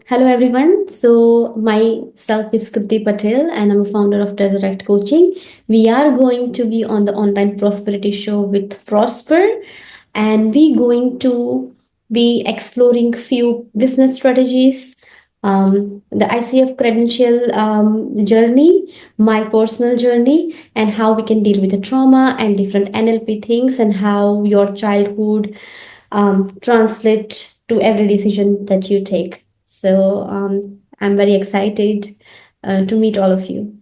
Hello, everyone. So, myself is Kruti Patel, and I'm a founder of Tesseract Coaching. We are going to be on the online prosperity show with Prosper, and we're going to be exploring few business strategies, the ICF credential journey, my personal journey, and how we can deal with the trauma and different NLP things, and how your childhood translate to every decision that you take. So I'm very excited to meet all of you.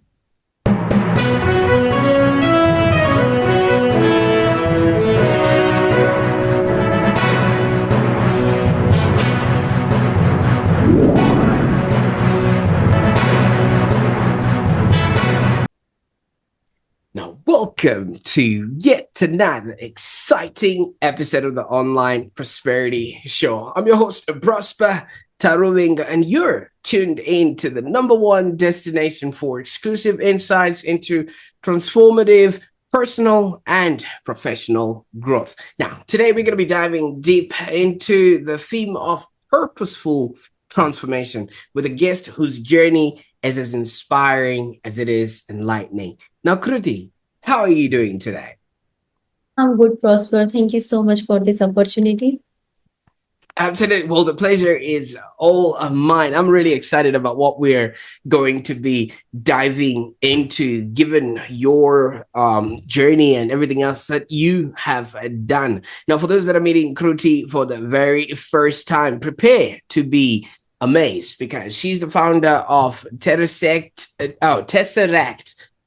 Now, welcome to yet another exciting episode of the Online Prosperity Show. I'm your host, Prosper Taruvinga, and you're tuned in to the #1 destination for exclusive insights into transformative personal and professional growth. Now, today we're going to be diving deep into the theme of purposeful transformation with a guest whose journey is as inspiring as it is enlightening. Now, Kruti, how are you doing today? I'm good, Prosper. Thank you so much for this opportunity. Absolutely. Well, the pleasure is all of mine. I'm really excited about what we're going to be diving into, given your journey and everything else that you have done. Now, for those that are meeting Kruti for the very first time, prepare to be amazed because she's the founder of Tesseract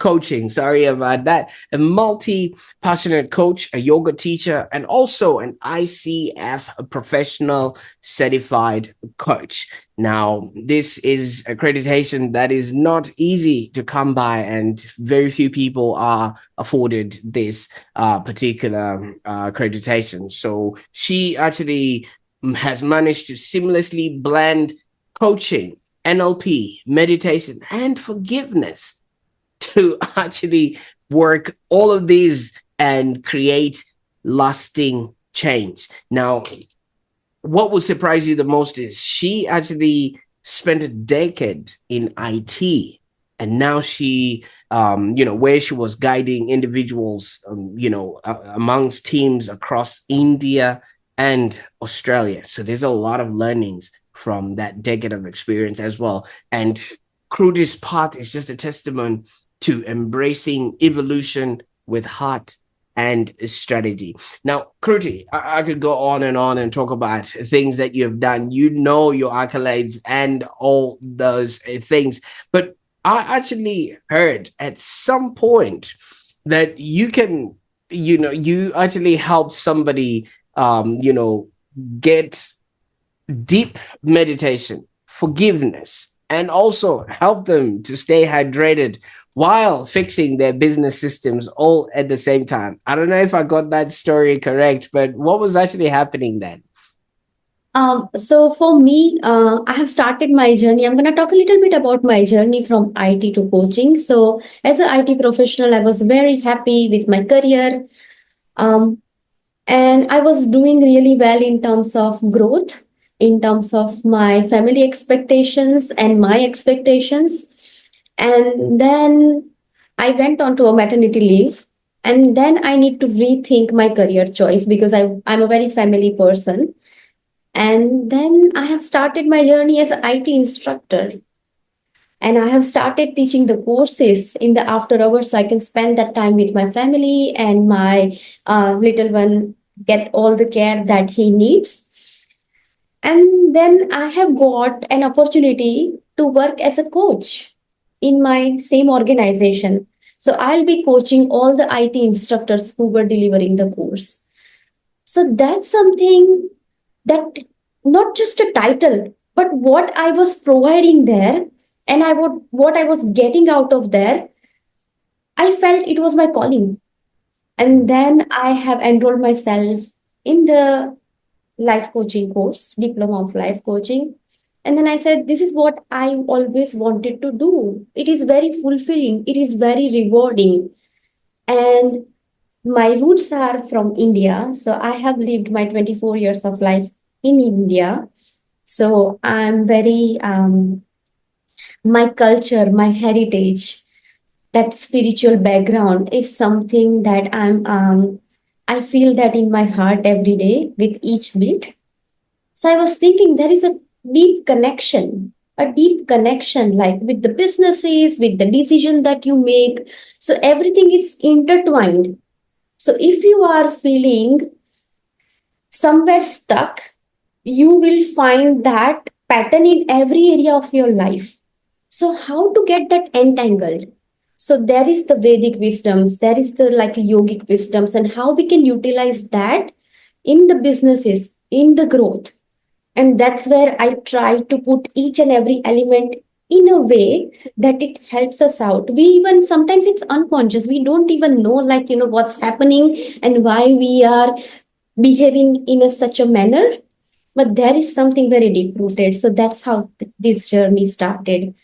Coaching. Sorry about that. A multi-passionate coach, a yoga teacher, and also an ICF professional certified coach. Now, this is accreditation that is not easy to come by, and very few people are afforded this particular accreditation. So she actually has managed to seamlessly blend coaching, NLP, meditation, and forgiveness to actually work all of these and create lasting change. Now, what will surprise you the most is she actually spent a decade in IT, and now she, where she was guiding individuals, amongst teams across India and Australia. So there's a lot of learnings from that decade of experience as well. And Kruti's path is just a testament to embracing evolution with heart and strategy. Now, Kruti, I could go on and talk about things that you have done. You know your accolades and all those things. But I actually heard at some point that you actually helped somebody, get deep meditation, forgiveness, and also help them to stay hydrated while fixing their business systems all at the same time. I don't know if I got that story correct, but what was actually happening then? So for me, I have started my journey. I'm going to talk a little bit about my journey from IT to coaching. So as an IT professional, I was very happy with my career. And I was doing really well in terms of growth, in terms of my family expectations and my expectations. And then I went on to a maternity leave. And then I need to rethink my career choice because I'm a very family person. And then I have started my journey as an IT instructor. And I have started teaching the courses in the after hours so I can spend that time with my family and my little one get all the care that he needs. And then I have got an opportunity to work as a coach in my same organization. So I'll be coaching all the IT instructors who were delivering the course. So that's something that not just a title, but what I was providing there and what I was getting out of there, I felt it was my calling. And then I have enrolled myself in the life coaching course, diploma of life coaching. And then I said, this is what I always wanted to do. It is very fulfilling, it is very rewarding. And my roots are from India. So I have lived my 24 years of life in India. So I'm very, my culture, my heritage, that spiritual background is something that I feel that in my heart every day with each beat. So I was thinking there is a deep connection, like with the businesses, with the decision that you make. So everything is intertwined. So if you are feeling somewhere stuck, you will find that pattern in every area of your life. So how to get that entangled? So there is the Vedic wisdoms, there is the like yogic wisdoms, and how we can utilize that in the businesses, in the growth. And that's where I try to put each and every element in a way that it helps us out. We even sometimes it's unconscious. We don't even know, like, what's happening and why we are behaving in such a manner, but there is something very deep rooted. So that's how this journey started.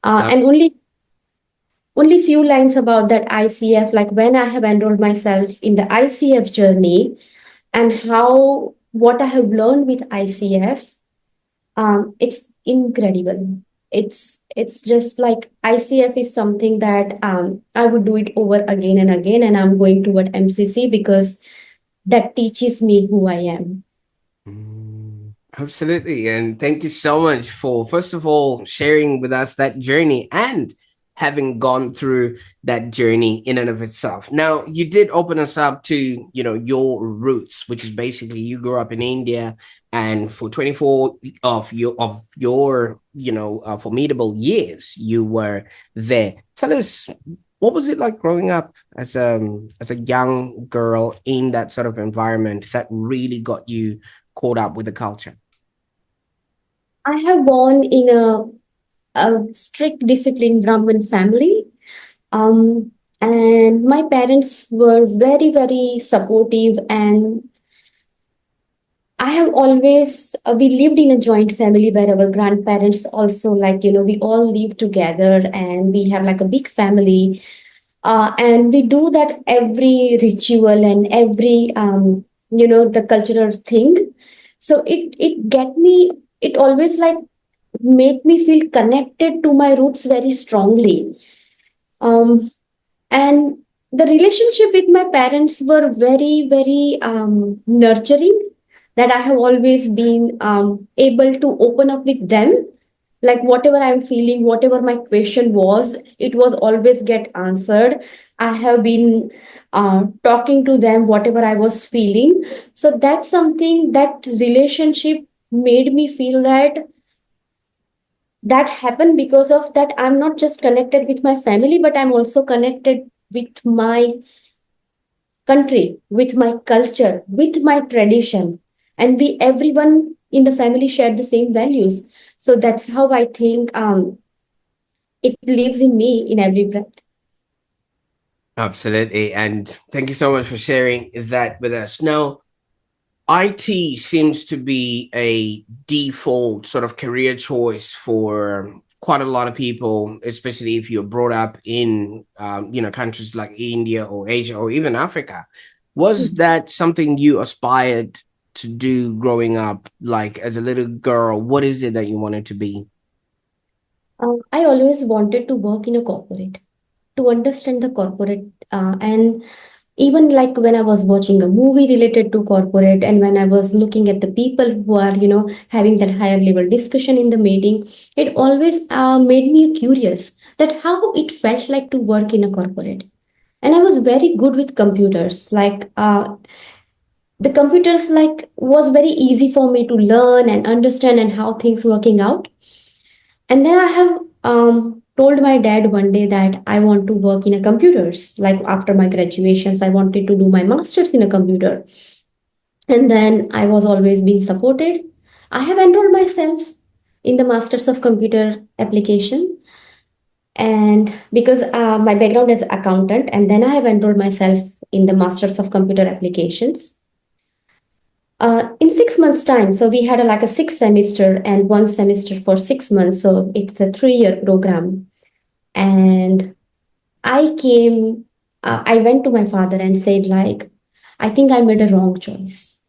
And only few lines about that ICF, like when I have enrolled myself in the ICF journey and how what I have learned with ICF, it's incredible. It's just like ICF is something that I would do it over again and again, and I'm going toward MCC because that teaches me who I am. Absolutely. And thank you so much for, first of all, sharing with us that journey and having gone through that journey in and of itself. Now, you did open us up to, your roots, which is basically you grew up in India, and for 24 of your, formidable years, you were there. Tell us, what was it like growing up as a young girl in that sort of environment that really got you caught up with the culture? I have born in a strict disciplined Brahmin family. Um, and my parents were very, very supportive. And I have always, we lived in a joint family where our grandparents also, like, we all live together and we have like a big family. And we do that every ritual and every, the cultural thing. So it always like made me feel connected to my roots very strongly. Um, and the relationship with my parents were very, very nurturing, that I have always been able to open up with them. Like whatever I'm feeling, whatever my question was, it was always get answered. I have been talking to them whatever I was feeling. So that's something, that relationship made me feel that happened because of that. I'm not just connected with my family, but I'm also connected with my country, with my culture, with my tradition. And we everyone in the family shared the same values. So that's how I think it lives in me in every breath. Absolutely. And thank you so much for sharing that with us. Now, IT seems to be a default sort of career choice for quite a lot of people, especially if you're brought up in, countries like India or Asia or even Africa. Was that something you aspired to do growing up, like as a little girl? What is it that you wanted to be? I always wanted to work in a corporate, to understand the corporate, and even like when I was watching a movie related to corporate, and when I was looking at the people who are, having that higher level discussion in the meeting, it always made me curious that how it felt like to work in a corporate. And I was very good with computers, like the computers like was very easy for me to learn and understand and how things working out. And then I have told my dad one day that I want to work in a computers. Like after my graduations, I wanted to do my master's in a computer. And then I was always being supported. I have enrolled myself in the Masters of Computer Application. And because my background is accountant, and then I have enrolled myself in the Masters of Computer Applications. In 6 months' time, so we had like a 6 semester and 1 semester for 6 months. So it's a 3 year program. And I went to my father and said, like, I think I made a wrong choice.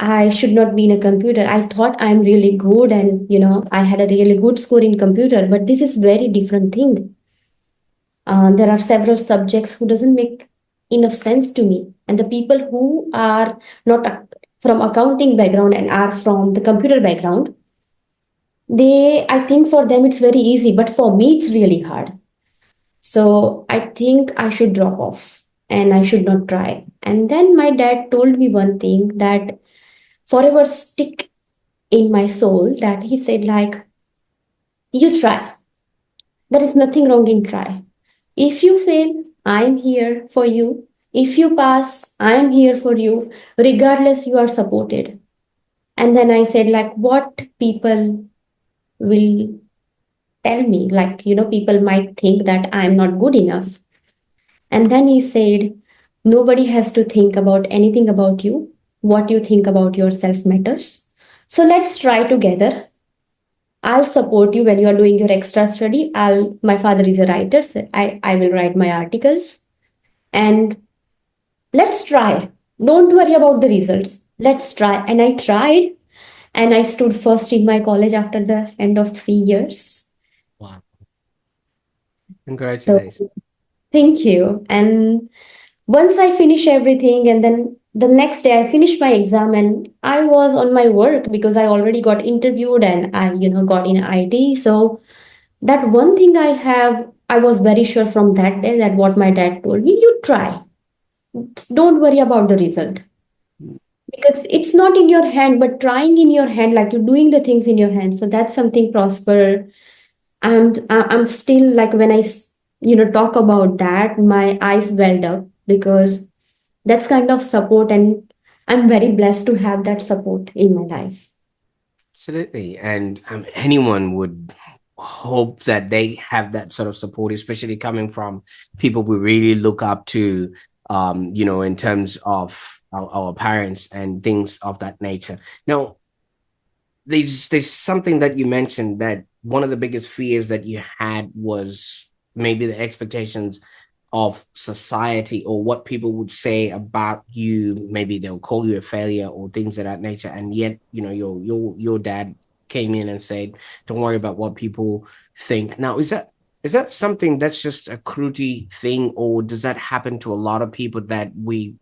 I should not be in a computer. I thought I'm really good, and I had a really good score in computer, but this is very different thing. There are several subjects who doesn't make enough sense to me, and the people who are not from accounting background and are from the computer background, I think for them it's very easy, but for me it's really hard. So I think I should drop off and I should not try. And then my dad told me one thing that forever stick in my soul, that he said like, you try. There is nothing wrong in try. If you fail, I am here for you. If you pass, I am here for you. Regardless, you are supported. And then I said like, what people will tell me? Like, people might think that I'm not good enough. And then he said, nobody has to think about anything about you. What you think about yourself matters. So let's try together. I'll support you when you are doing your extra study. My father is a writer, so I will write my articles. And let's try. Don't worry about the results. Let's try. And I tried, and I stood first in my college after the end of 3 years. Wow. So Congratulations. thank you. And once I finish everything, and then the next day I finished my exam, and I was on my work because I already got interviewed and I, got in IT. So that one thing I was very sure from that day that what my dad told me, you try. Don't worry about the result because it's not in your hand, but trying in your hand, like you're doing the things in your hand. So that's something, Prosper. I'm still like, when talk about that, my eyes welled up because that's kind of support, and I'm very blessed to have that support in my life. Absolutely. And anyone would hope that they have that sort of support, especially coming from people we really look up to, in terms of our parents and things of that nature. Now, there's something that you mentioned, that one of the biggest fears that you had was maybe the expectations of society, or what people would say about you. Maybe they'll call you a failure or things of that nature, and yet your dad came in and said, don't worry about what people think. Now, is that something that's just a Kruti thing, or does that happen to a lot of people, that we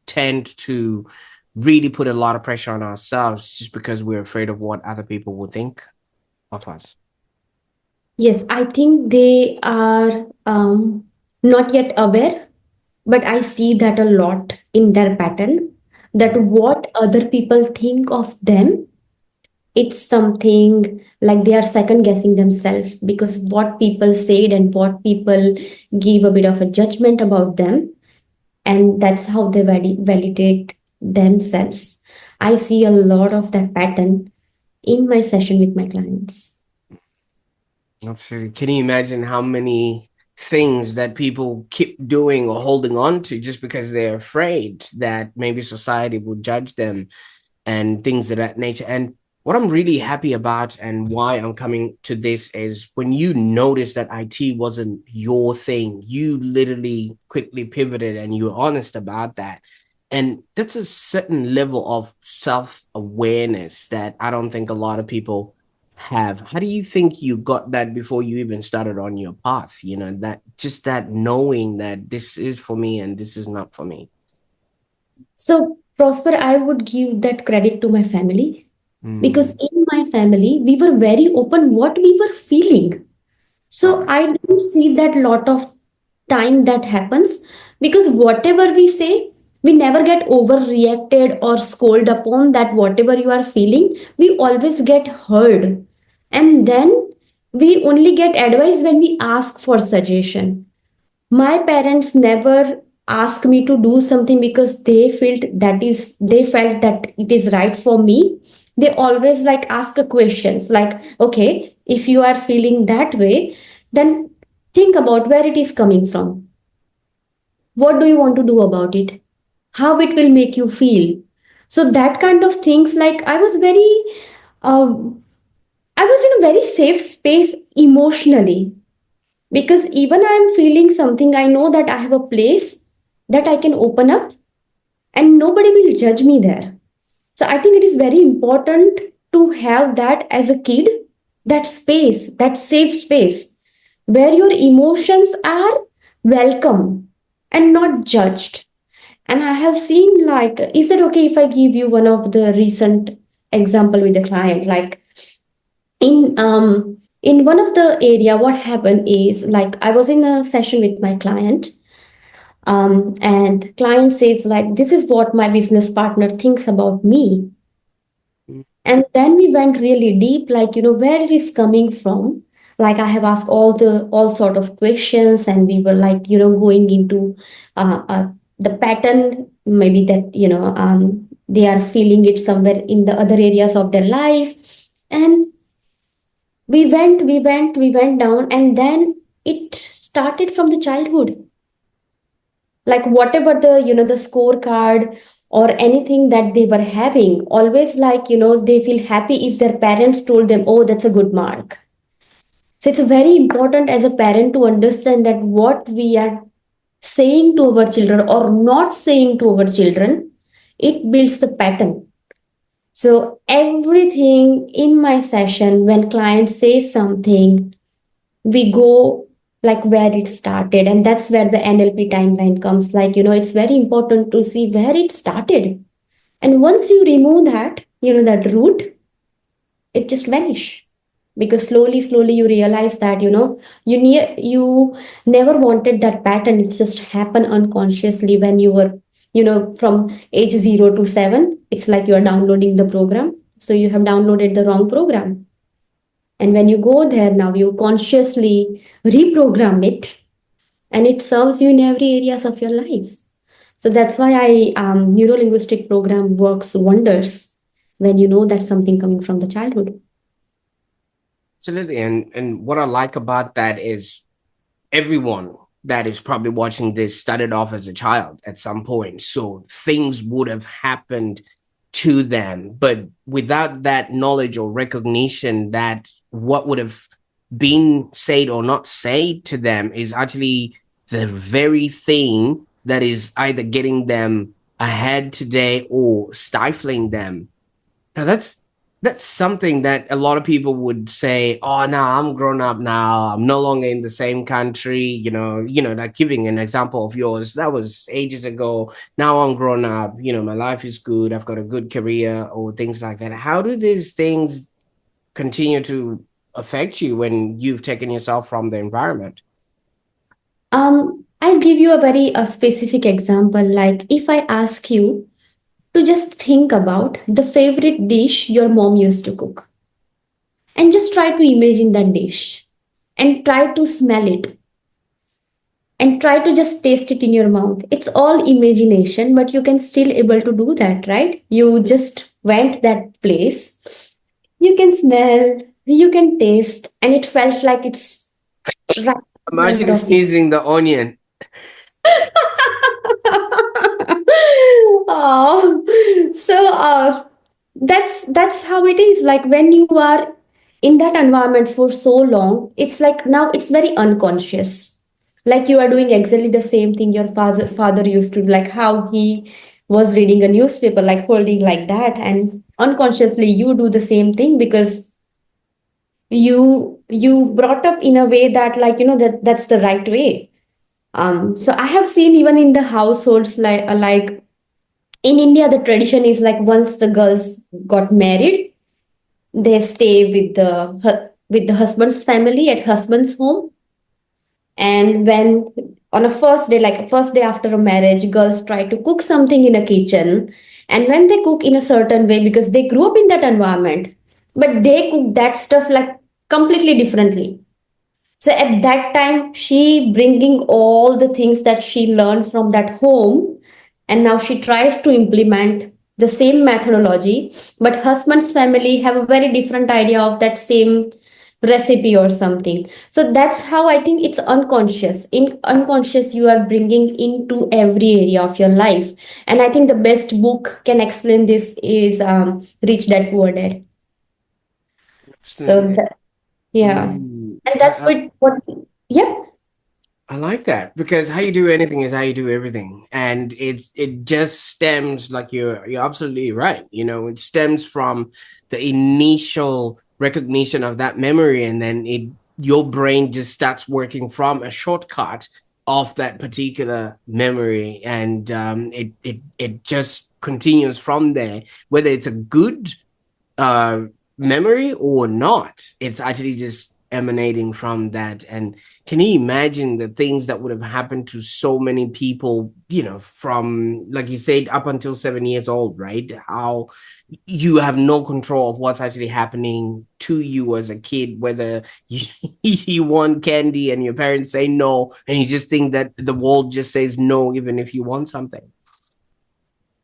tend to really put a lot of pressure on ourselves just because we're afraid of what other people will think of us? Yes, I think they are not yet aware, but I see that a lot in their pattern, that what other people think of them, it's something like they are second guessing themselves because what people said and what people give a bit of a judgment about them, and that's how they validate themselves. I see a lot of that pattern in my session with my clients. Absolutely. Can you imagine how many things that people keep doing or holding on to just because they're afraid that maybe society will judge them and things of that nature? And what I'm really happy about, and why I'm coming to this, is when you notice that IT wasn't your thing, you literally quickly pivoted and you were honest about that. And that's a certain level of self-awareness that I don't think a lot of people have. How do you think you got that before you even started on your path? That just that knowing that this is for me and this is not for me. So, Prosper, I would give that credit to my family because Mm, in my family, we were very open what we were feeling. So, right. I don't see that lot of time that happens because whatever we say, we never get overreacted or scolded upon that whatever you are feeling, we always get heard. And then we only get advice when we ask for suggestion. My parents never asked me to do something because they felt that it is right for me. They always like ask a questions like, okay, if you are feeling that way, then think about where it is coming from. What do you want to do about it? How it will make you feel? So that kind of things, like uh, I was in a very safe space emotionally, because even I am feeling something, I know that I have a place that I can open up and nobody will judge me there. So I think it is very important to have that as a kid, that space, that safe space where your emotions are welcome and not judged. And I have seen, like, is it okay if I give you one of the recent example with the client? Like, in one of the area, what happened is, like, I was in a session with my client, and client says, like, this is what my business partner thinks about me. Mm. And then we went really deep, like, where it is coming from. Like, I have asked all sort of questions, and we were, like, going into the pattern, maybe that, they are feeling it somewhere in the other areas of their life. And we went down, and then it started from the childhood. Like, whatever the, the scorecard or anything that they were having, always, like, they feel happy if their parents told them, oh, that's a good mark. So it's very important as a parent to understand that what we are saying to our children or not saying to our children, it builds the pattern. So everything in my session, when clients say something, we go, like, where it started. And that's where the NLP timeline comes. Like, it's very important to see where it started. And once you remove that, that root, it just vanish. Because slowly you realize that, you never wanted that pattern. It just happened unconsciously when you were, from age 0 to 7. It's like you are downloading the program. So you have downloaded the wrong program. And when you go there, now you consciously reprogram it, and it serves you in every areas of your life. So that's why neuro linguistic program works wonders when you know that's something coming from the childhood. Absolutely. And what I like about that is everyone that is probably watching this started off as a child at some point. So things would have happened to them. But without that knowledge or recognition that what would have been said or not said to them is actually the very thing that is either getting them ahead today or stifling them. Now that's something that a lot of people would say, oh no, I'm grown up now, I'm no longer in the same country, like giving an example of yours, that was ages ago. Now I'm grown up, my life is good, I've got a good career, or things like that. How do these things continue to affect you when you've taken yourself from the environment? I'll give you a very specific example. Like, if I ask you to just think about the favorite dish your mom used to cook, and just try to imagine that dish, and try to smell it, and try to just taste it in your mouth. It's all imagination, but you can still able to do that, right? You just went that place, you can smell, you can taste, and it felt like it's right in front Imagine of you. sneezing the onion. Oh, so that's how it is. Like, when you are in that environment for so long, it's like now it's very unconscious. Like, you are doing exactly the same thing your father used to do, like how he was reading a newspaper, like holding like that, and unconsciously you do the same thing because you brought up in a way that, like, that's the right way. So I have seen even in the households, like in India, the tradition is like, once the girls got married, they stay with the husband's family at husband's home. And when on a first day, like a first day after a marriage, girls try to cook something in a kitchen. And when they cook in a certain way, because they grew up in that environment, but they cook that stuff like completely differently. So at that time, she bringing all the things that she learned from that home, and now she tries to implement the same methodology. But husband's family have a very different idea of that same recipe or something. So that's how I think it's unconscious. In unconscious, you are bringing into every area of your life. And I think the best book can explain this is Rich Dad Poor Dad. So Absolutely. that, yeah, Mm, and that's what yeah. I like that, because how you do anything is how you do everything, and it just stems, like you're absolutely right. It stems from the initial recognition of that memory, and then your brain just starts working from a shortcut of that particular memory, and it just continues from there, whether it's a good uh memory or not. It's actually just emanating from that. And can you imagine the things that would have happened to so many people, from, like you said, up until 7 years old, right? How you have no control of what's actually happening to you as a kid, whether you, you want candy and your parents say no, and you just think that the world just says no even if you want something.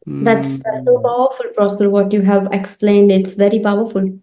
That's so Mm. powerful, Prosper. What you have explained, it's very powerful.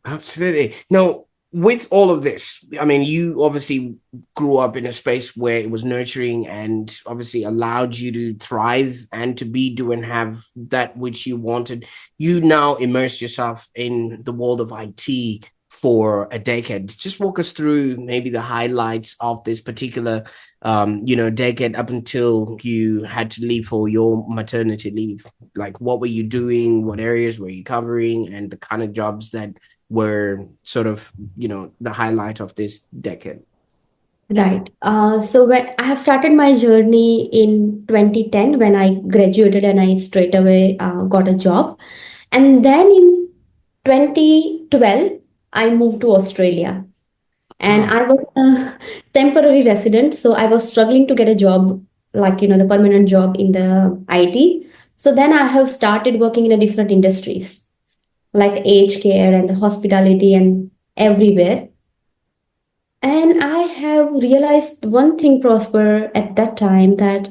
Absolutely. Now, with all of this, I mean, you obviously grew up in a space where it was nurturing and obviously allowed you to thrive and to be, do, and have that which you wanted. You now immerse yourself in the world of IT for a decade. Just walk us through maybe the highlights of this particular, decade up until you had to leave for your maternity leave. Like, what were you doing? What areas were you covering? And the kind of jobs that were sort of, the highlight of this decade. Right. So when I have started my journey in 2010 when I graduated and I straight away got a job. And then in 2012, I moved to Australia and Wow. I was a temporary resident. So I was struggling to get a job, like, the permanent job in the IT. So then I have started working in a different industries like aged care and the hospitality and everywhere. And I have realized one thing, Prosper, at that time that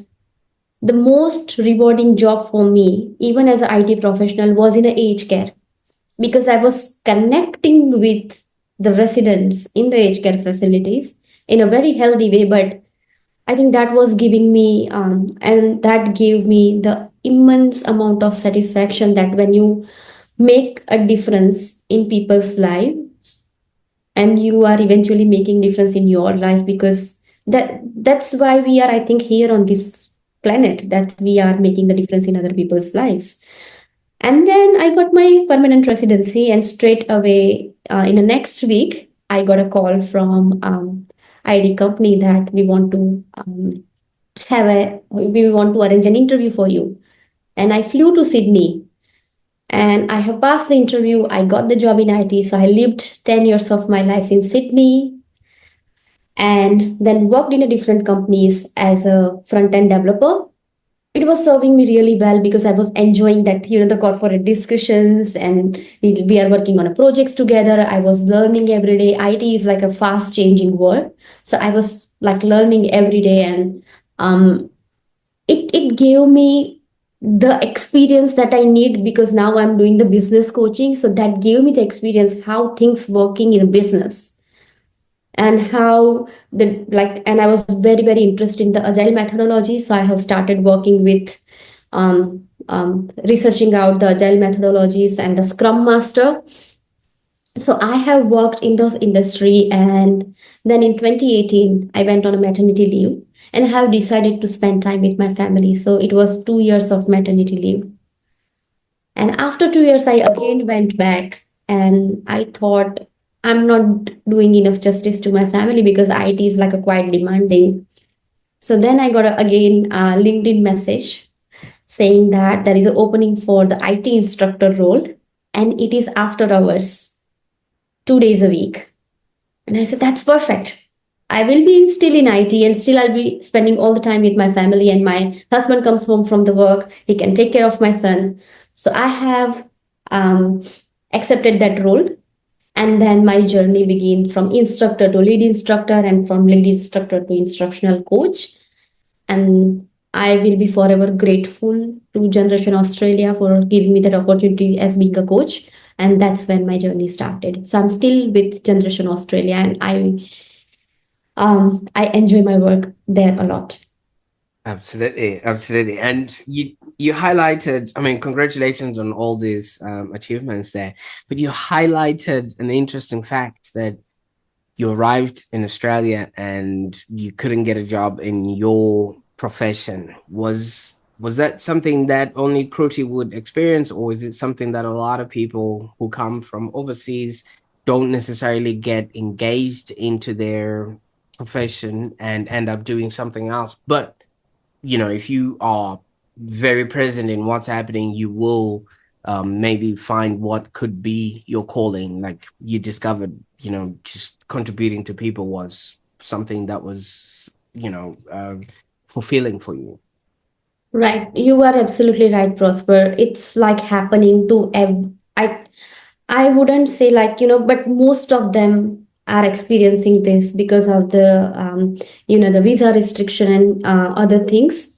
the most rewarding job for me, even as an IT professional, was in a aged care because I was connecting with the residents in the aged care facilities in a very healthy way. But I think that was giving me, and that gave me the immense amount of satisfaction that when you make a difference in people's lives and you are eventually making difference in your life because that's why we are, I think, here on this planet, that we are making the difference in other people's lives. And then I got my permanent residency, and straight away in the next week I got a call from ID company that we want to arrange an interview for you. And I flew to Sydney and I have passed the interview. I got the job in IT. So I lived 10 years of my life in Sydney and then worked in a different companies as a front end developer. It was serving me really well because I was enjoying that, the corporate discussions and we are working on a projects together. I was learning every day. IT is like a fast changing world. So I was like learning every day and um, it gave me the experience that I need because now I'm doing the business coaching. So that gave me the experience how things working in a business and how and I was very very interested in the agile methodology. So I have started working with researching out the agile methodologies and the scrum master. So I have worked in those industry, and then in 2018 I went on a maternity leave and have decided to spend time with my family. So it was 2 years of maternity leave, and after 2 years I again went back and I thought I'm not doing enough justice to my family because IT is like a quite demanding. So then I got again a LinkedIn message saying that there is an opening for the IT instructor role and it is after hours, 2 days a week. And I said, that's perfect. I will be still in IT and still I'll be spending all the time with my family. And my husband comes home from the work. He can take care of my son. So I have um, accepted that role. And then my journey began from instructor to lead instructor and from lead instructor to instructional coach. And I will be forever grateful to Generation Australia for giving me that opportunity as being a coach. And that's when my journey started. So I'm still with Generation Australia, and I enjoy my work there a lot. Absolutely, absolutely. And you highlighted, I mean, congratulations on all these achievements there, but you highlighted an interesting fact that you arrived in Australia and you couldn't get a job in your profession. Was that something that only Kruti would experience, or is it something that a lot of people who come from overseas don't necessarily get engaged into their profession and end up doing something else? But if you are very present in what's happening, you will maybe find what could be your calling. Like you discovered, just contributing to people was something that was, fulfilling for you. Right, you are absolutely right, Prosper. It's like happening to I wouldn't say like, but most of them are experiencing this because of the visa restriction and other things.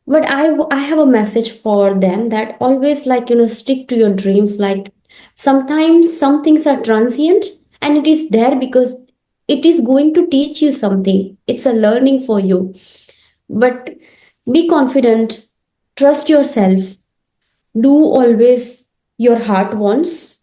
But I have a message for them that always like, stick to your dreams. Like sometimes some things are transient and it is there because it is going to teach you something. It's a learning for you. But be confident, trust yourself, do always your heart wants,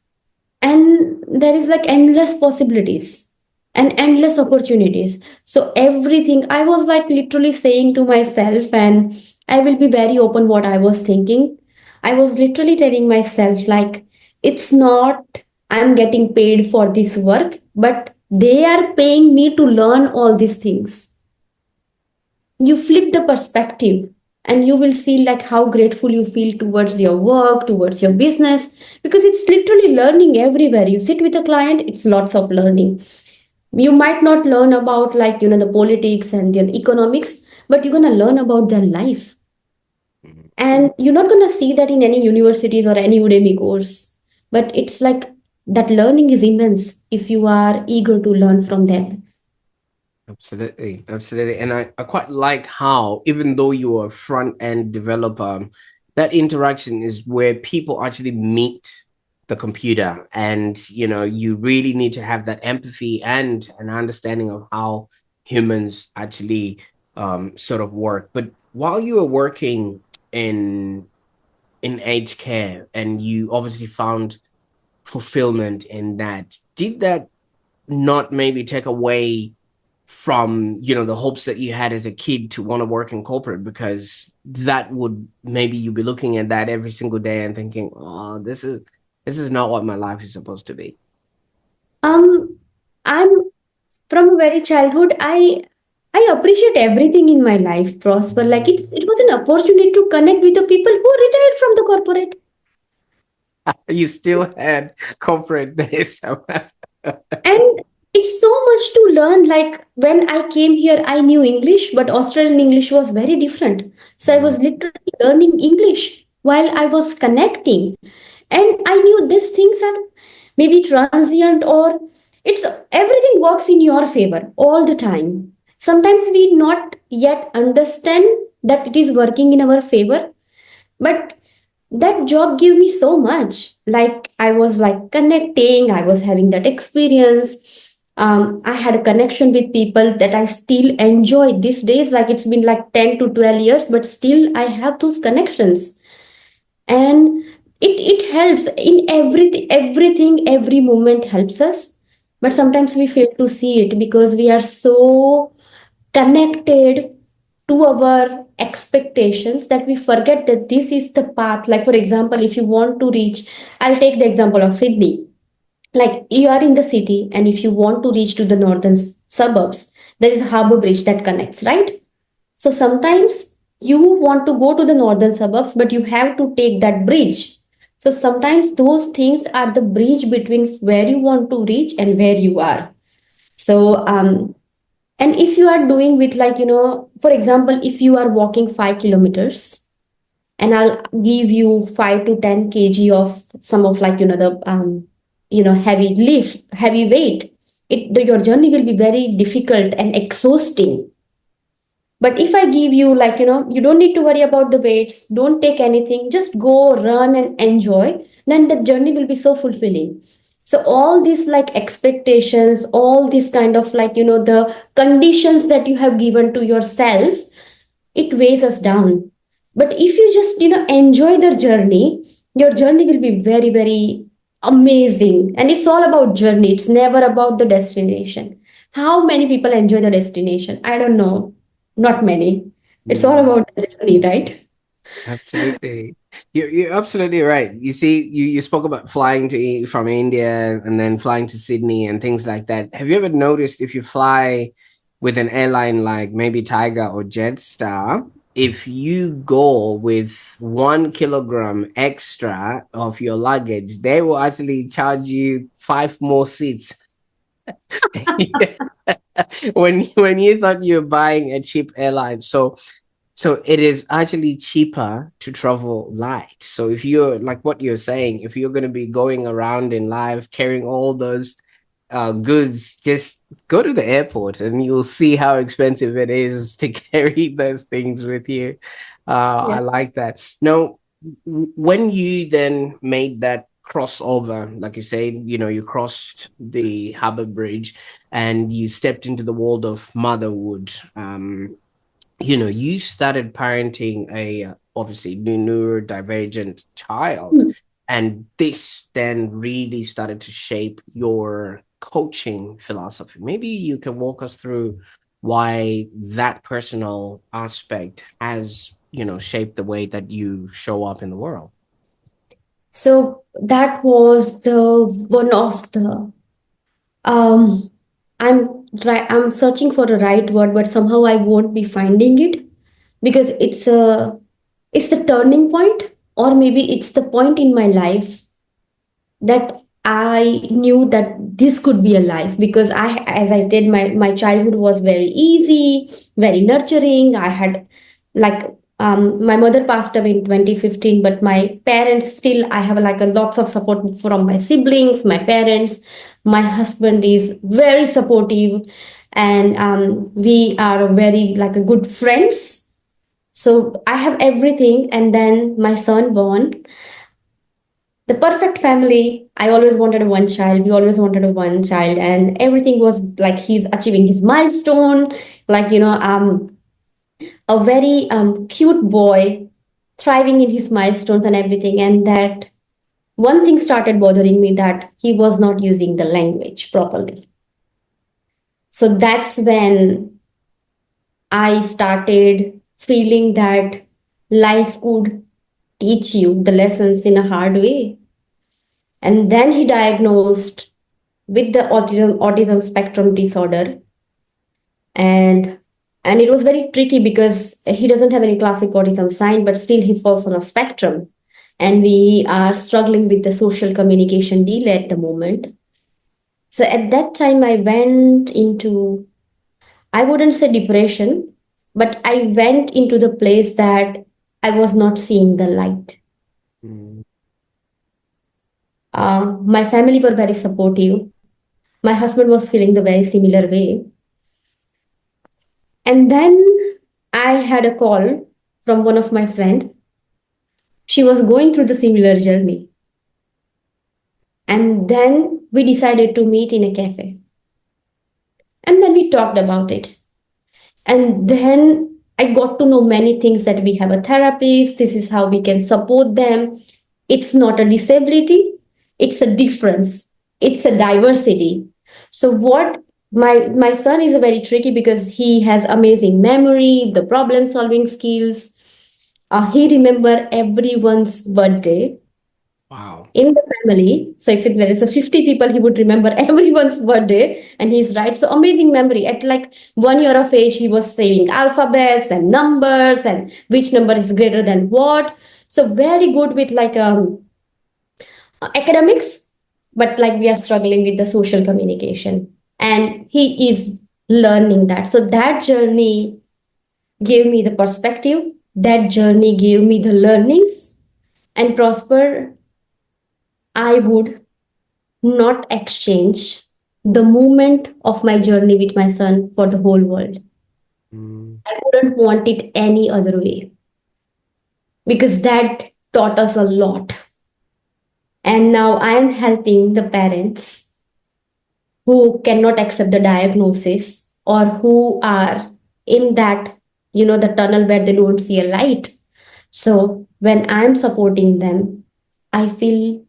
and there is like endless possibilities and endless opportunities. So everything I was like literally saying to myself, and I will be very open what I was thinking. I was literally telling myself like, it's not I'm getting paid for this work, but they are paying me to learn all these things. You flip the perspective and you will see like how grateful you feel towards your work, towards your business, because it's literally learning everywhere. You sit with a client, it's lots of learning. You might not learn about like the politics and the economics, but you're going to learn about their life, Mhm. and you're not going to see that in any universities or any Udemy course. But it's like that learning is immense if you are eager to learn from them. Absolutely, absolutely. And I quite like how, even though you're a front end developer, that interaction is where people actually meet the computer. And, you really need to have that empathy and an understanding of how humans actually sort of work. But while you were working in aged care and you obviously found fulfillment in that, did that not maybe take away from the hopes that you had as a kid to want to work in corporate, because that would maybe you'd be looking at that every single day and thinking, oh, this is not what my life is supposed to be. um I'm from very childhood, I appreciate everything in my life, Prosper. Like it was an opportunity to connect with the people who retired from the corporate. You still had corporate days. And it's so much to learn. Like when I came here, I knew English, but Australian English was very different. So I was literally learning English while I was connecting. And I knew these things are maybe transient, or it's everything works in your favor all the time. Sometimes we not yet understand that it is working in our favor, but that job gave me so much. Like I was like connecting, I was having that experience. I had a connection with people that I still enjoy these days. Like it's been like 10 to 12 years, but still I have those connections. And it helps in everything, every moment helps us. But sometimes we fail to see it because we are so connected to our expectations that we forget that this is the path. Like for example, if you want to reach, I'll take the example of Sydney. Like you are in the city, and if you want to reach to the northern suburbs, there is a harbor bridge that connects, right? So sometimes you want to go to the northern suburbs, but you have to take that bridge. So sometimes those things are the bridge between where you want to reach and where you are. So and if you are doing with like, for example, if you are walking 5 kilometers, and I'll give you 5 to 10 kg of some of like, the heavy lift, heavy weight, your journey will be very difficult and exhausting. But if I give you like, you don't need to worry about the weights, don't take anything, just go run and enjoy, then the journey will be so fulfilling. So all these like expectations, all these kind of like, the conditions that you have given to yourself, it weighs us down. But if you just, enjoy the journey, your journey will be very, very, amazing. And it's all about journey. It's never about the destination. How many people enjoy the destination? I don't know. Not many. It's all Mm. about the journey, right? Absolutely. You're absolutely right. You see, you spoke about flying from India and then flying to Sydney and things like that. Have you ever noticed if you fly with an airline like maybe Tiger or Jetstar, if you go with 1 kilogram extra of your luggage, they will actually charge you 5 more seats. When you thought you were buying a cheap airline. So it is actually cheaper to travel light. So if you're like what you're saying, if you're going to be going around in life carrying all those goods, just go to the airport and you'll see how expensive it is to carry those things with you. I Yeah. like that. Now, when you then made that crossover, like you said, you crossed the Harbour Bridge and you stepped into the world of motherhood. You started parenting a obviously neurodivergent child, Hmm. and this then really started to shape your coaching philosophy. Maybe you can walk us through why that personal aspect has, shaped the way that you show up in the world. So that was the one of the um I'm searching for the right word, but somehow I won't be finding it because it's the turning point, or maybe it's the point in my life that I knew that this could be a life. Because as I did, my childhood was very easy, very nurturing. I had like my mother passed away in 2015, but my parents still, I have like a lots of support from my siblings, my parents. My husband is very supportive, and we are very like a good friends. So I have everything, and then my son born, the perfect family. I always wanted a one child. We always wanted a one child, and everything was like he's achieving his milestone. Like a very cute boy, thriving in his milestones and everything. And that one thing started bothering me, that he was not using the language properly. So that's when I started feeling that life could teach you the lessons in a hard way. And then he diagnosed with the autism spectrum disorder, and it was very tricky because he doesn't have any classic autism sign, but still he falls on a spectrum, and we are struggling with the social communication delay at the moment. So at that time I went into, I wouldn't say depression, but I went into the place that I was not seeing the light. Mm. My family were very supportive. My husband was feeling the very similar way. And then I had a call from one of my friend. She was going through the similar journey. And then we decided to meet in a cafe. And then we talked about it. And then I got to know many things, that we have a therapist. This is how we can support them. It's not a disability, it's a difference, it's a diversity. So what my son is a very tricky because he has amazing memory, the problem solving skills. He remember everyone's birthday Wow. in the family. So if there is a 50 people, he would remember everyone's birthday, and he's right. So amazing memory. At like 1 year of age, he was saying alphabets and numbers and which number is greater than what. So very good with like academics, but like we are struggling with the social communication, and he is learning that. So that journey gave me the perspective. That journey gave me the learnings. And Prosper, I would not exchange the moment of my journey with my son for the whole world. Mm. I wouldn't want it any other way, because that taught us a lot. And now I am helping the parents who cannot accept the diagnosis, or who are in that, the tunnel where they don't see a light. So when I'm supporting them, I feel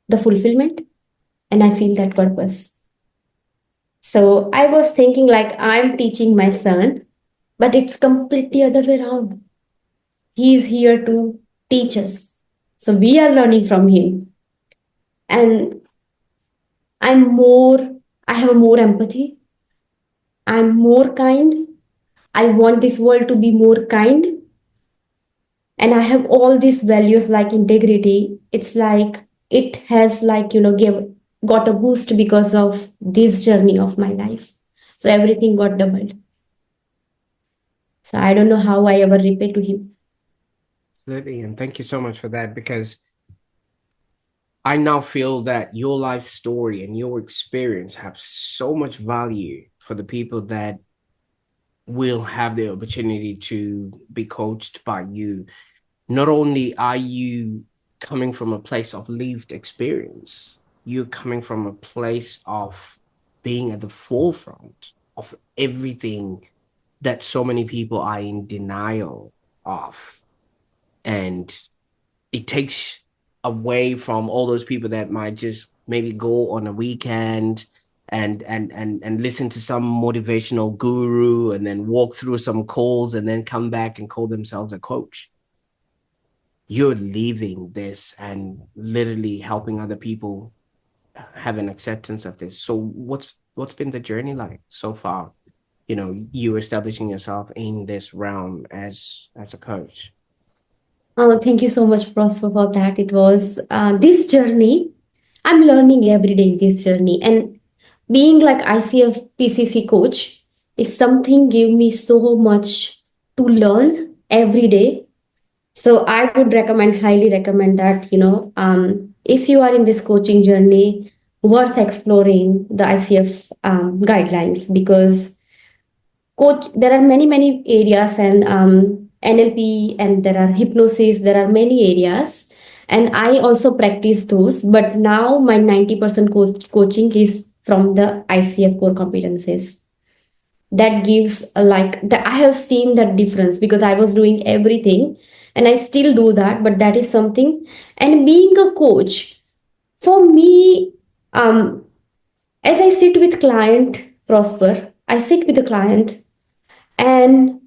the fulfillment, and I feel that purpose. So I was thinking like I'm teaching my son, but it's completely other way around. He's here to teach us. So we are learning from him. And I'm more, I have more empathy. I'm more kind. I want this world to be more kind. And I have all these values like integrity. It's like it has like, got a boost because of this journey of my life. So everything got doubled. So I don't know how I ever repay to him. Absolutely. And thank you so much for that, because I now feel that your life story and your experience have so much value for the people that will have the opportunity to be coached by you. Not only are you coming from a place of lived experience, you're coming from a place of being at the forefront of everything that so many people are in denial of. And it takes away from all those people that might just maybe go on a weekend and listen to some motivational guru and then walk through some calls and then come back and call themselves a coach. You're leaving this and literally helping other people have an acceptance of this. So what's been the journey like so far? You establishing yourself in this realm as a coach. Oh, thank you so much, Prosper, for that. It was this journey. I'm learning every day in this journey. And being like ICF PCC coach is something give me so much to learn every day. So I would recommend, highly recommend that, if you are in this coaching journey, worth exploring the ICF guidelines, because coach, there are many areas, and NLP, and there are hypnosis, there are many areas, and I also practice those, but now my 90% coaching is from the ICF core competencies. That gives like that, I have seen that difference because I was doing everything and I still do that, but that is something. And being a coach for me, um as I sit with client, Prosper, I sit with the client, and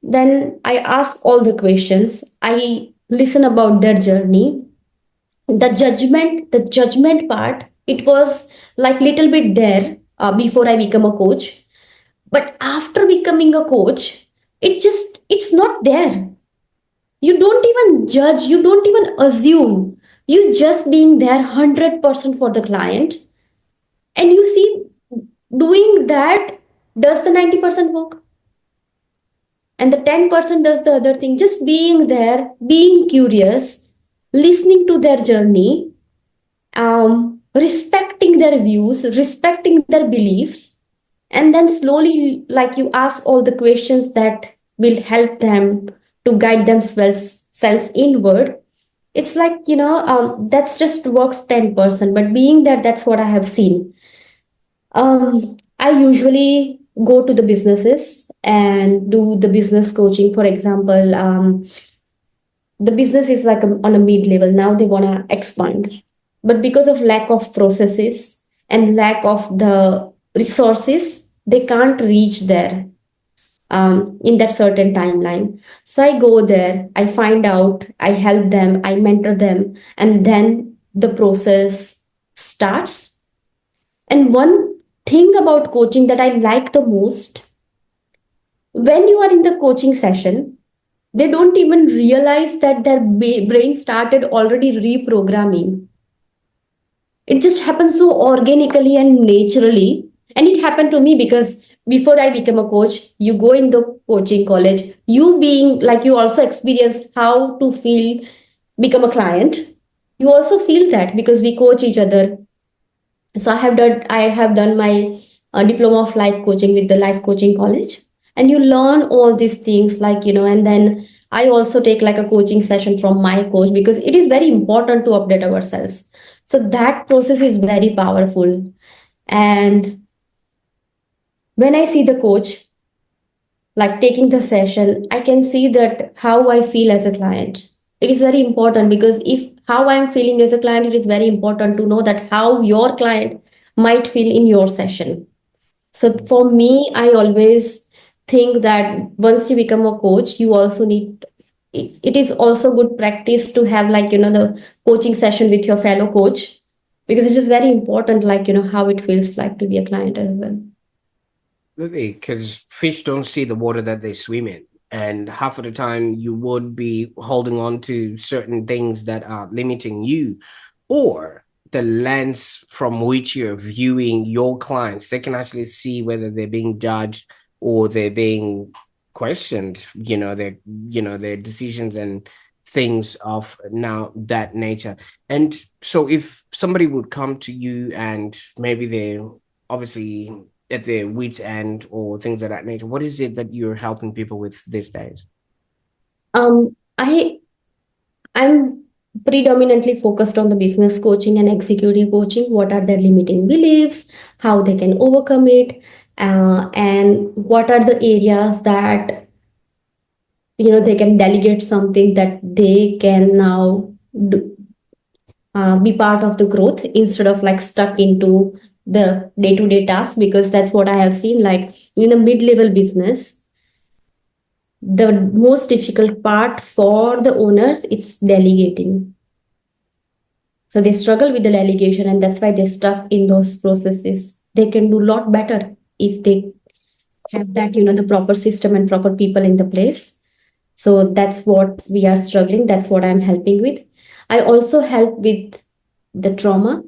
then I ask all the questions, I listen about their journey. The judgment part, it was like little bit there before I become a coach, but after becoming a coach, it's not there. You don't even judge, you don't even assume, you just being there 100% for the client. And you see, doing that does the 90% work, and the 10% does the other thing, just being there, being curious, listening to their journey, respecting their views, respecting their beliefs, and then slowly, like, you ask all the questions that will help them to guide themselves selves inward. It's like, that's just works 10%, but being there, that's what I have seen. I usually go to the businesses and do the business coaching. For example, the business is like on a mid level. Now they want to expand. But because of lack of processes and lack of the resources, they can't reach there in that certain timeline. So I go there, I find out, I help them, I mentor them, and then the process starts. And one thing about coaching that I like the most, when you are in the coaching session, they don't even realize that their brain started already reprogramming. It just happens so organically and naturally. And it happened to me because before I became a coach, you go in the coaching college, you being like, you also experience how to feel, become a client. You also feel that because we coach each other. So I have done my diploma of life coaching with the life coaching college, and you learn all these things, like, and then I also take like a coaching session from my coach because it is very important to update ourselves. So that process is very powerful. And when I see the coach like taking the session, I can see that how I feel as a client. It is very important because if how I am feeling as a client, it is very important to know that how your client might feel in your session. So for me, I always think that once you become a coach, you also need it is also good practice to have, like, the coaching session with your fellow coach, because it is very important, like, how it feels like to be a client as well. Really, because fish don't see the water that they swim in. And half of the time, you would be holding on to certain things that are limiting you, or the lens from which you're viewing your clients. They can actually see whether they're being judged or they're being questioned, their decisions and things of now that nature. And so if somebody would come to you and maybe they're obviously at their wits end or things of that nature, what is it that you're helping people with these days? I'm predominantly focused on the business coaching and executive coaching. What are their limiting beliefs, how they can overcome it, and what are the areas that they can delegate something that they can now do, be part of the growth instead of like stuck into the day-to-day task. Because that's what I have seen, like in a mid-level business, the most difficult part for the owners, it's delegating. So they struggle with the delegation, and that's why they're stuck in those processes. They can do a lot better if they have that, the proper system and proper people in the place. So that's what we are struggling. That's what I'm helping with. I also help with the trauma.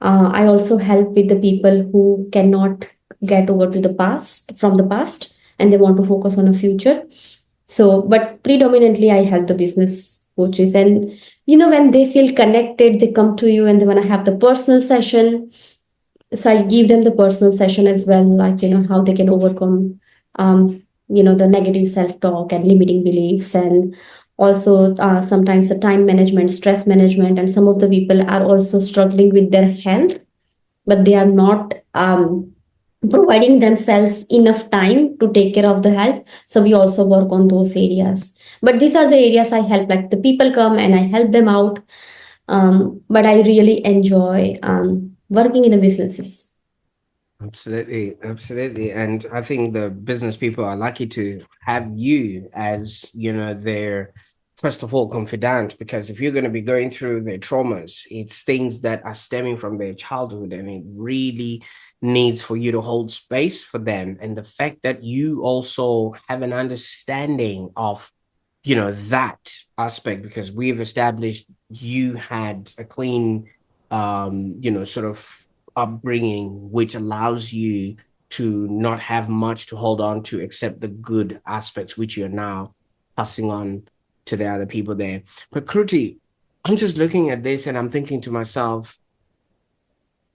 I also help with the people who cannot get over to the past from the past, and they want to focus on a future. So, but predominantly, I help the business coaches, and when they feel connected, they come to you and they want to have the personal session. So I give them the personal session as well, like how they can overcome, the negative self-talk and limiting beliefs, and also sometimes the time management, stress management, and some of the people are also struggling with their health, but they are not providing themselves enough time to take care of the health. So we also work on those areas. But these are the areas I help, like the people come and I help them out. But I really enjoy working in the businesses. Absolutely, absolutely. And I think the business people are lucky to have you as, their first of all confidant, because if you're going to be going through their traumas, it's things that are stemming from their childhood, and it really needs for you to hold space for them. And the fact that you also have an understanding of, that aspect, because we've established you had a clean, sort of upbringing, which allows you to not have much to hold on to except the good aspects, which you're now passing on to the other people there. But Kruti, I'm just looking at this and I'm thinking to myself,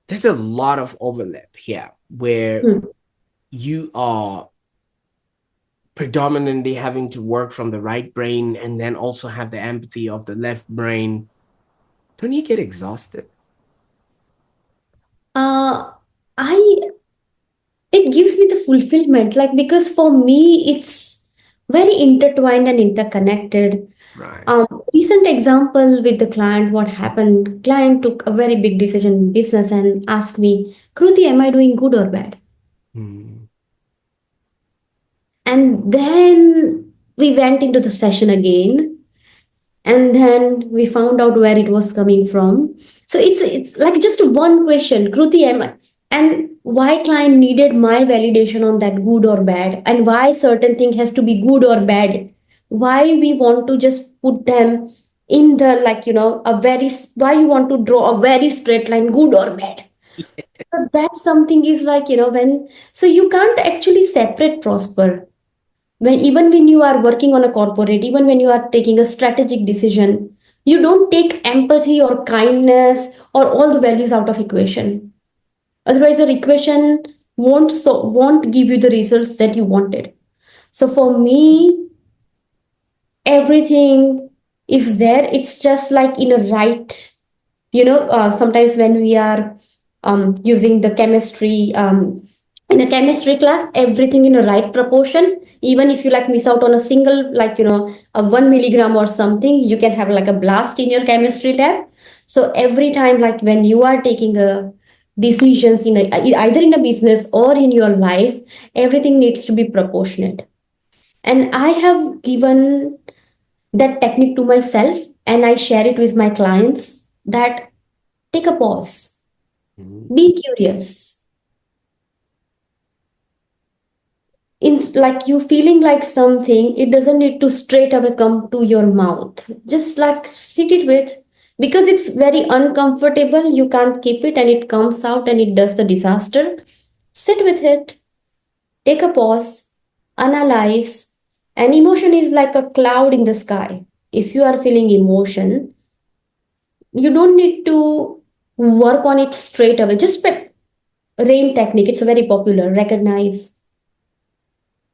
there's a lot of overlap here where Hmm. you are predominantly having to work from the right brain and then also have the empathy of the left brain. Don't you get exhausted? Uh, I it gives me the fulfillment, like, because for me it's very intertwined and interconnected. Right. Recent example with the client, what happened, client took a very big decision in business and asked me, Kruti, am I doing good or bad? Hmm. And then we went into the session again, and then we found out where it was coming from. So it's like just one question, Kruti, am I, and why client needed my validation on that good or bad, and why certain thing has to be good or bad, why we want to just put them in the, like, a very, why you want to draw a very straight line, good or bad. So that something is like, when, so you can't actually separate, Prosper, when even when you are working on a corporate, even when you are taking a strategic decision, you don't take empathy or kindness or all the values out of equation. Otherwise your equation won't give you the results that you wanted. So for me, everything is there. It's just like in a right, sometimes when we are using the chemistry in a chemistry class, everything in a right proportion. Even if you like miss out on a single, like, a 1 milligram or something, you can have like a blast in your chemistry lab. So every time, like when you are taking a decisions in either in a business or in your life, everything needs to be proportionate. And I have given that technique to myself, and I share it with my clients, that take a pause, Mm. be curious. In like you feeling like something, it doesn't need to straight away come to your mouth. Just like sit it with, because it's very uncomfortable, you can't keep it and it comes out and it does the disaster. Sit with it, take a pause, analyze. An emotion is like a cloud in the sky. If you are feeling emotion, you don't need to work on it straight away. Just rain technique, it's very popular. Recognize,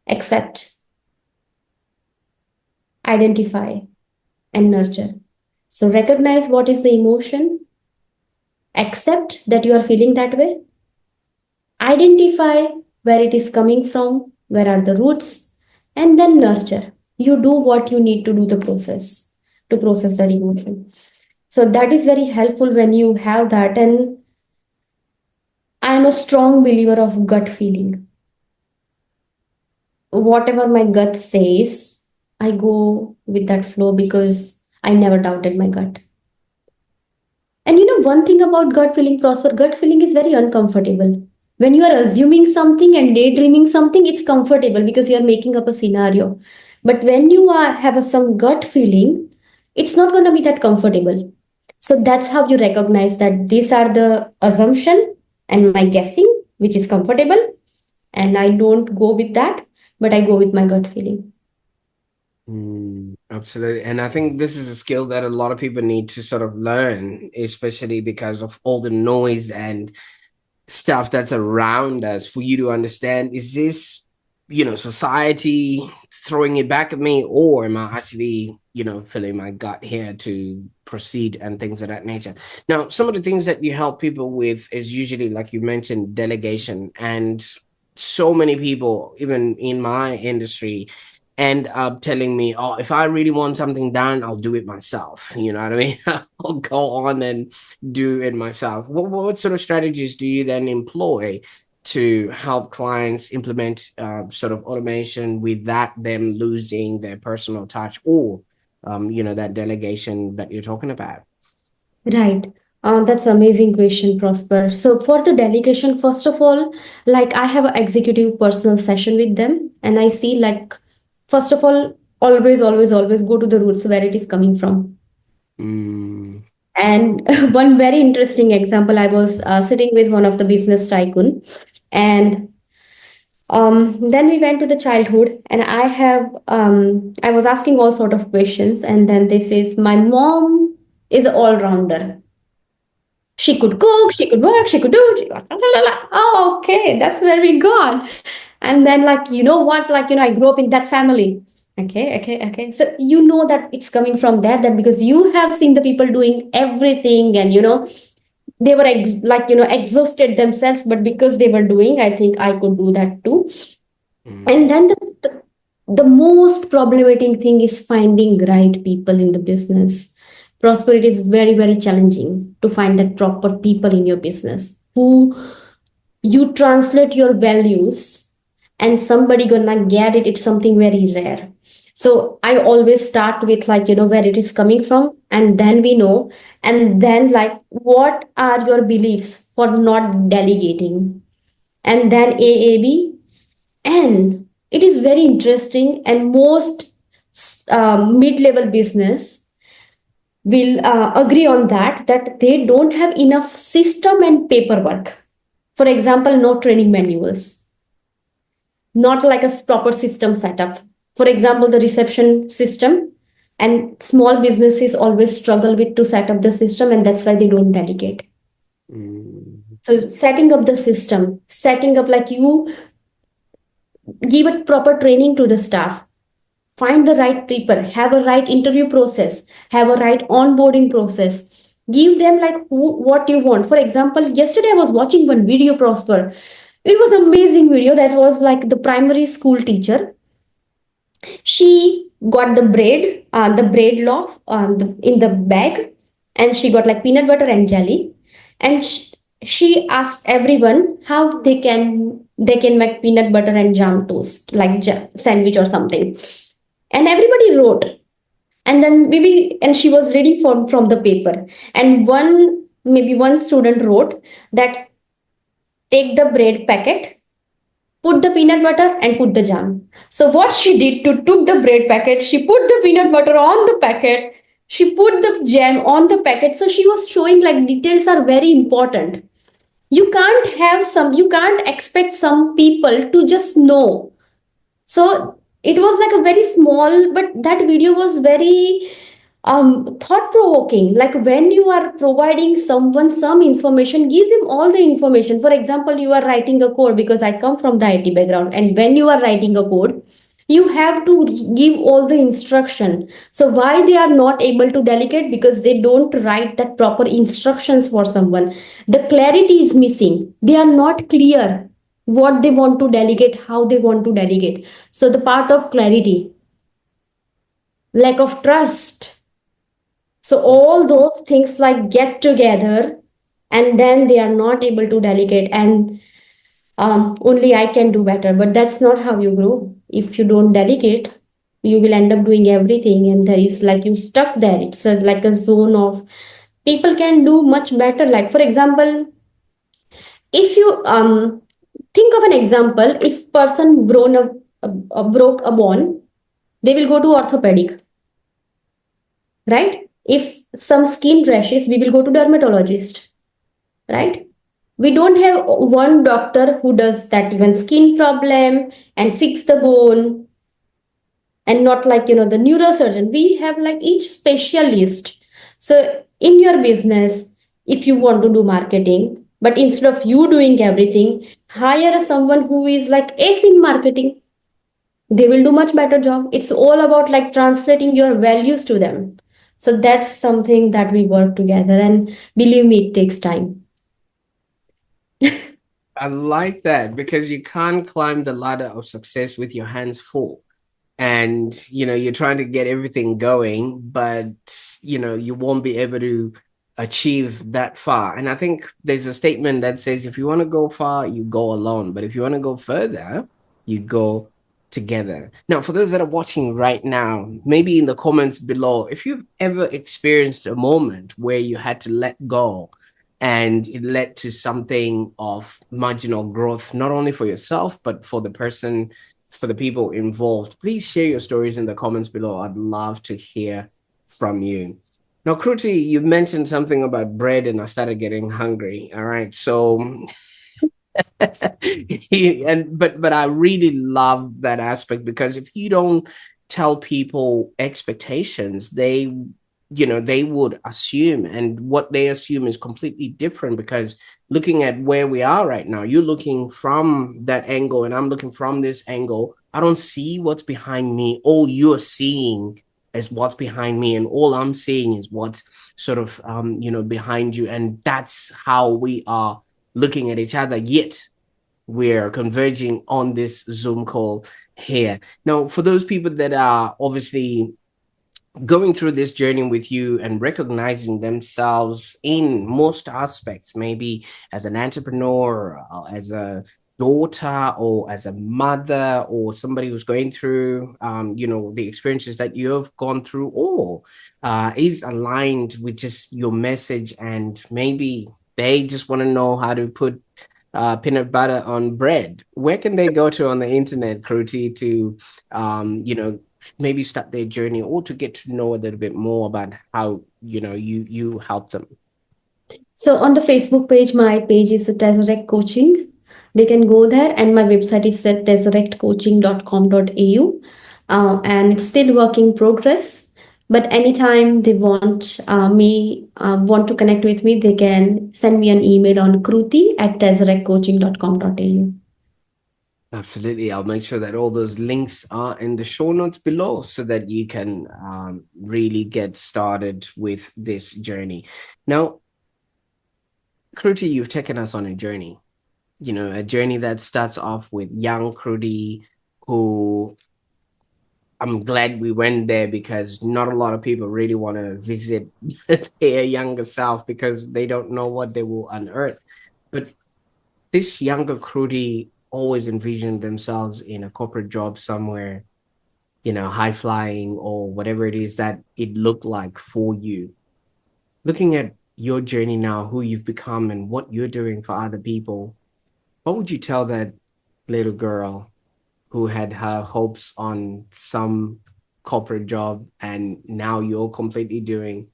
accept, identify, and nurture. So recognize what is the emotion, accept that you are feeling that way, identify where it is coming from, where are the roots, and then nurture. You do what you need to do the process to process that emotion. So that is very helpful when you have that. And I am a strong believer of gut feeling. Whatever my gut says, I go with that flow because I never doubted my gut. And one thing about gut feeling, Prosper, gut feeling is very uncomfortable. When you are assuming something and daydreaming something, it's comfortable because you are making up a scenario. But when you have some gut feeling, it's not going to be that comfortable. So that's how you recognize that these are the assumption and my guessing, which is comfortable. And I don't go with that, but I go with my gut feeling. Absolutely. And I think this is a skill that a lot of people need to sort of learn, especially because of all the noise and stuff that's around us, for you to understand, is this, society throwing it back at me, or am I actually, feeling my gut here to proceed and things of that nature. Now, some of the things that you help people with is usually, like you mentioned, delegation. And so many people, even in my industry, end up telling me, oh, if I really want something done, I'll do it myself. You know what I mean? I'll go on and do it myself. What sort of strategies do you then employ to help clients implement sort of automation without them losing their personal touch, or that delegation that you're talking about? Right. That's amazing question, Prosper. So for the delegation, first of all, like I have an executive personal session with them, and I see like, first of all, always, always, always go to the roots where it is coming from. Mm. And one very interesting example, I was sitting with one of the business tycoon, and then we went to the childhood, and I was asking all sort of questions, and then they says my mom is an all rounder. She could cook, she could work, she could do. Oh, okay, that's where we gone. And then, like, you know what? Like, I grew up in that family. Okay, okay, okay. So you know that it's coming from there, that because you have seen the people doing everything, and they were like exhausted themselves, but because they were doing, I think I could do that too. And then the most problematic thing is finding right people in the business. Prosperity is very, very challenging to find that proper people in your business who you translate your values and somebody gonna get it. It's something very rare. So I always start with, like, where it is coming from, and then we know, and then, like, what are your beliefs for not delegating, and then AAB. And it is very interesting, and most mid-level business will agree on that they don't have enough system and paperwork. For example, no training manuals, not like a proper system setup. For example, the reception system, and small businesses always struggle with to set up the system, and that's why they don't delegate. Mm. So setting up the system, setting up, like, you give a proper training to the staff, find the right people, have a right interview process, have a right onboarding process, give them like what you want. For example, yesterday I was watching one video, Prosper. It was amazing video. That was like the primary school teacher. She got the bread loaf in the bag, and she got like peanut butter and jelly, and she asked everyone how they can make peanut butter and jam toast, like sandwich or something, and everybody wrote. And then maybe, and she was reading from the paper, and one student wrote that, take the bread packet, put the peanut butter and put the jam. So what she did to took the bread packet, she put the peanut butter on the packet, she put the jam on the packet. So she was showing like details are very important. You can't expect some people to just know. So it was like a very small, but that video was very thought provoking. Like when you are providing someone some information, give them all the information. For example, you are writing a code, because I come from the IT background, and when you are writing a code, you have to give all the instruction. So why they are not able to delegate? Because they don't write that proper instructions for someone. The clarity is missing, they are not clear what they want to delegate, how they want to delegate. So the part of clarity, lack of trust, so all those things like get together, and then they are not able to delegate. And only I can do better. But that's not how you grow. If you don't delegate, you will end up doing everything, and there is like you stuck there. It's like a zone of people can do much better. Like for example, if you think of an example, if person broke a bone, they will go to orthopedic, right? If some skin rashes, we will go to dermatologist, right? We don't have one doctor who does that even skin problem and fix the bone, and not like the neurosurgeon. We have like each specialist. So in your business, if you want to do marketing, but instead of you doing everything, hire someone who is like ace in marketing. They will do much better job. It's all about like translating your values to them. So that's something that we work together, and believe me, it takes time. I like that, because you can't climb the ladder of success with your hands full. And you're trying to get everything going, but you won't be able to achieve that far. And I think there's a statement that says, if you want to go far, you go alone, but if you want to go further, you go together. Now, for those that are watching right now, maybe in the comments below, if you've ever experienced a moment where you had to let go and it led to something of marginal growth, not only for yourself but for the people involved, please share your stories in the comments below. I'd love to hear from you. Now, Kruti, you mentioned something about bread, and I started getting hungry. All right, so but I really love that aspect, because if you don't tell people expectations, they would assume, and what they assume is completely different. Because looking at where we are right now, you're looking from that angle and I'm looking from this angle. I don't see what's behind me. All you're seeing is what's behind me, and all I'm seeing is what's sort of behind you. And that's how we are looking at each other, yet we're converging on this Zoom call here. Now, for those people that are obviously going through this journey with you and recognizing themselves in most aspects, maybe as an entrepreneur, or as a daughter, or as a mother, or somebody who's going through the experiences that you have gone through, or is aligned with just your message, and maybe they just want to know how to put peanut butter on bread. Where can they go to on the internet, Kruti, to maybe start their journey, or to get to know a little bit more about how you help them? So on the Facebook page, my page is Tesseract Coaching. They can go there, and my website is at tesseractcoaching.com.au. And it's still work in progress. But anytime they want to connect with me, they can send me an email on kruti@tesseractcoaching.com.au. Absolutely. I'll make sure that all those links are in the show notes below, so that you can really get started with this journey. Now, Kruti, you've taken us on a journey. a journey that starts off with young Kruti, who I'm glad we went there, because not a lot of people really want to visit their younger self because they don't know what they will unearth. But this younger Kruti always envisioned themselves in a corporate job somewhere, high flying or whatever it is that it looked like for you. Looking at your journey now, who you've become and what you're doing for other people, what would you tell that little girl who had her hopes on some corporate job, and now you're completely doing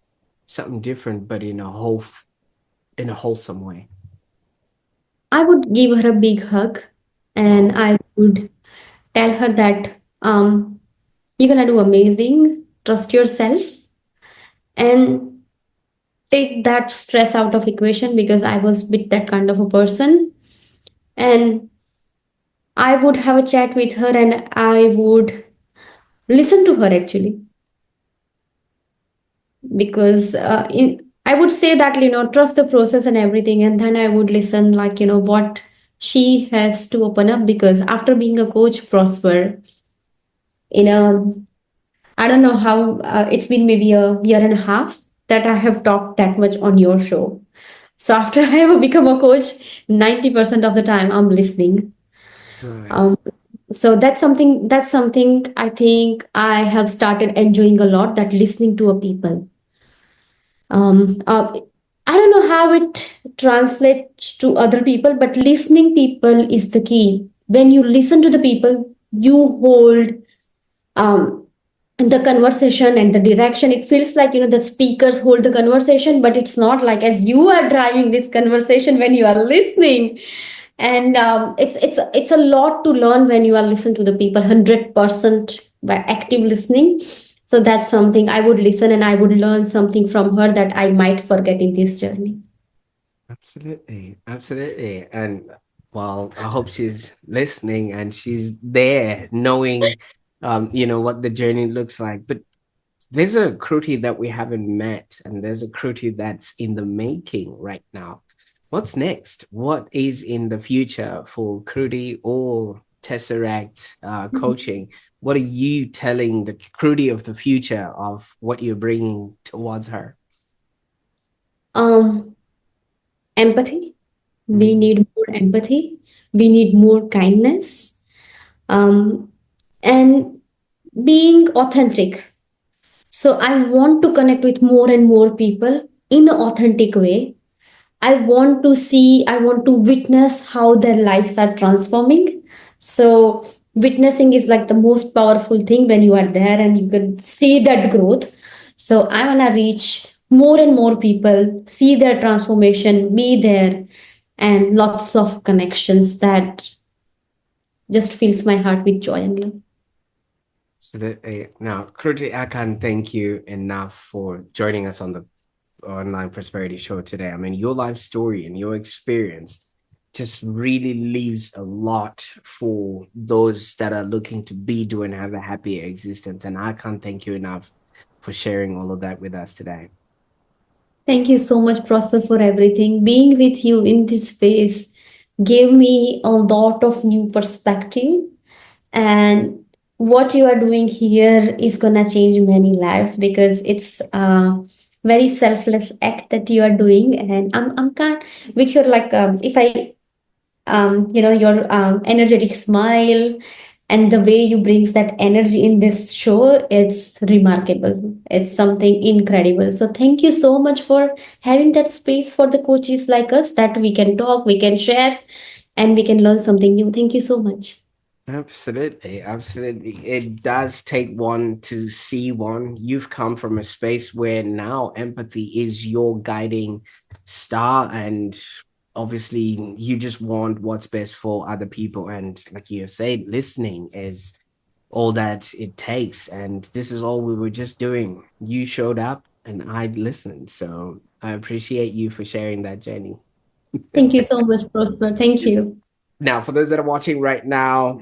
something different but in a wholesome way? I would give her a big hug and Wow. I would tell her that you're gonna do amazing. Trust yourself and take that stress out of equation because I was with that kind of a person. And I would have a chat with her and I would listen to her actually because I would say that trust the process and everything, and then I would listen like what she has to open up because after being a coach, Prosper, you know I don't know how it's been maybe a year and a half that I have talked that much on your show. So after I have become a coach, 90% of the time I'm listening. Right. Um, so that's something I think I have started enjoying a lot, that listening to a people. Um, uh, I don't know how it translates to other people, but listening people is the key. When you listen to the people, you hold um, the conversation and the direction. It feels like the speakers hold the conversation, but it's not like as you are driving this conversation when you are listening. And it's a lot to learn when you are listening to the people 100% by active listening. So that's something I would listen and I would learn something from her that I might forget in this journey. Absolutely, absolutely. And well, I hope she's listening and she's there knowing what the journey looks like. But there's a Kruti that we haven't met, and there's a Kruti that's in the making right now. What's next? What is in the future for Kruti or Tesseract coaching? What are you telling the Kruti of the future of what you're bringing towards her? um Empathy. We Mm. need more empathy. We need more kindness. um and being authentic. So I want to connect with more and more people in an authentic way. I want to witness how their lives are transforming. So, witnessing is like the most powerful thing when you are there and you can see that growth. So, I want to reach more and more people, see their transformation, be there, and lots of connections that just fills my heart with joy and love. Absolutely. Now, Kruti, I can't thank you enough for joining us on the Online Prosperity Show today. I mean, your life story and your experience just really leaves a lot for those that are looking to be, do, and have a happier existence. And I can't thank you enough for sharing all of that with us today. Thank you so much, Prosper, for everything. Being with you in this space gave me a lot of new perspective. And what you are doing here is gonna change many lives because it's a very selfless act that you are doing. And I'm kind with your like if I your energetic smile and the way you brings that energy in this show, it's remarkable. It's something incredible. So thank you so much for having that space for the coaches like us, that we can talk, we can share, and we can learn something new. Thank you so much. Absolutely, absolutely. It does take one to see one. You've come from a space where now empathy is your guiding star, and obviously you just want what's best for other people. And like you have said, listening is all that it takes. And this is all we were just doing. You showed up and I listened. So I appreciate you for sharing that journey. Thank you so much, Prosper. Thank you. Now, for those that are watching right now,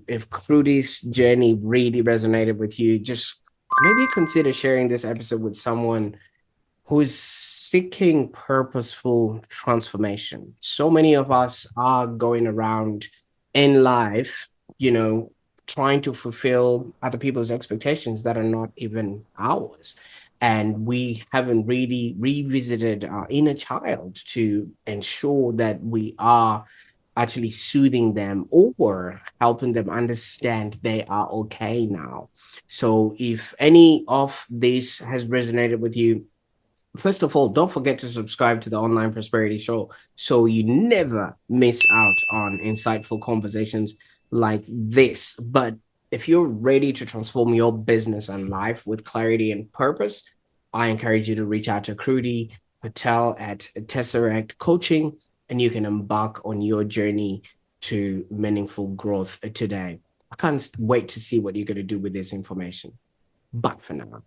if Kruti's journey really resonated with you, just maybe consider sharing this episode with someone who is seeking purposeful transformation. So many of us are going around in life, trying to fulfill other people's expectations that are not even ours. And we haven't really revisited our inner child to ensure that we are actually soothing them or helping them understand they are okay now. So if any of this has resonated with you, first of all, don't forget to subscribe to the Online Prosperity Show so you never miss out on insightful conversations like this. But if you're ready to transform your business and life with clarity and purpose, I encourage you to reach out to Kruti Patel at Tesseract Coaching, and you can embark on your journey to meaningful growth today. I can't wait to see what you're going to do with this information. Bye for now.